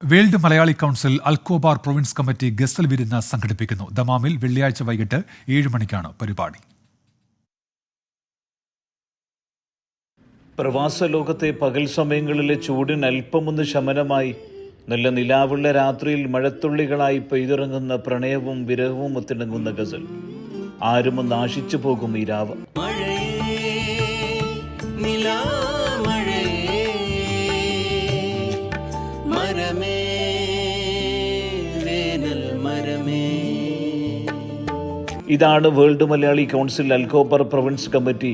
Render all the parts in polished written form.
World Malayali council Al Khobar province committee ഗസൽ വിരുന്ന് സംഘടിപ്പിക്കുന്നു. ദമാമിൽ വെള്ളിയാഴ്ച വൈകിട്ട് 7 മണിക്കാണ് പരിപാടി. പ്രവാസ ലോകത്തെ പകൽ സമയങ്ങളിലെ ചൂടിന് അല്പമൊന്ന് ശമനമായി നല്ല നിലാവുള്ള രാത്രിയിൽ മഴത്തുള്ളികളായി പെയ്തിറങ്ങുന്ന പ്രണയവും വിരഹവും ഒത്തിണങ്ങുന്ന ഗസൽ. ആരും ഒന്ന് ആശിച്ചു പോകും ഈ രാവ്. ഇതാണ് world Malayali council Al Khobar province committee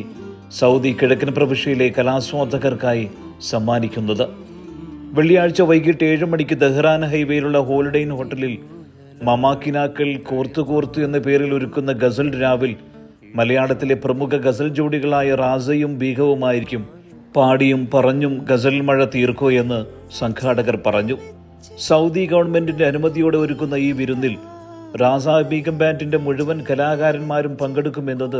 Saudi കിഴക്കൻ പ്രവിശ്യയിലെ കലാസ്വാദകർക്കായി സമ്മാനിക്കുന്നത്. വെള്ളിയാഴ്ച വൈകിട്ട് 7 മണിക്ക് ദഹ്റാൻ ഹൈവേയിലുള്ള ഹോളിഡേ ഇൻ ഹോട്ടലിൽ മമാക്കിനാക്കൾ കോർത്തു എന്ന പേരിൽ ഒരുക്കുന്ന ഗസൽ രാവിൽ മലയാളത്തിലെ പ്രമുഖ ഗസൽ ജോഡികളായ റാസയും ബീഗവുമായിരിക്കും പാടിയും പറഞ്ഞും ഗസൽ മഴ തീർക്കൂ എന്ന് സംഘാടകർ പറഞ്ഞു. സൗദി ഗവൺമെന്റിന്റെ അനുമതിയോടെ ഒരുക്കുന്ന ഈ വിരുന്നിൽ റാസ ബീഗം ബാൻഡിന്റെ മുഴുവൻ കലാകാരന്മാരും പങ്കെടുക്കുമെന്നത്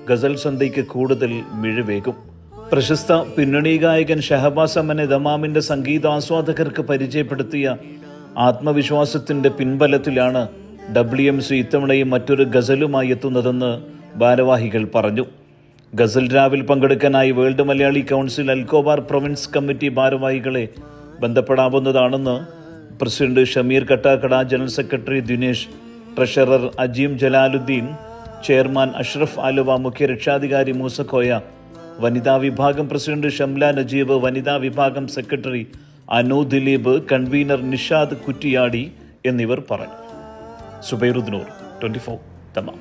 ഗസൽ സന്ധ്യയ്ക്ക് കൂടുതൽ മിഴിവേകും. പ്രശസ്ത പിന്നണി ഗായകൻ ഷഹബാസ് അമനെ ദമാമിന്റെ സംഗീതാസ്വാദകർക്ക് പരിചയപ്പെടുത്തിയ ആത്മവിശ്വാസത്തിന്റെ പിൻബലത്തിലാണ് WMC ഇത്തവണയും മറ്റൊരു ഗസലുമായി എത്തുന്നതെന്ന് ഭാരവാഹികൾ പറഞ്ഞു. ഗസൽ രാവിൽ പങ്കെടുക്കാനായി world Malayali council Al Khobar province committee ഭാരവാഹികളെ ബന്ധപ്പെടാവുന്നതാണെന്ന് president Shameer Kattakada, general secretary Dinesh, treasurer Ajeem Jalaluddin, chairman Ashraf Aluva, മുഖ്യ രക്ഷാധികാരി മൂസക്കോയ, വനിതാ വിഭാഗം പ്രസിഡന്റ് ഷംല നജീബ്, വനിതാ വിഭാഗം സെക്രട്ടറി അനു ദിലീപ്, കൺവീനർ നിഷാദ് കുറ്റിയാടി എന്നിവർ പറഞ്ഞു. സുബൈറുദ്ദീൻ, 24 ദമാം.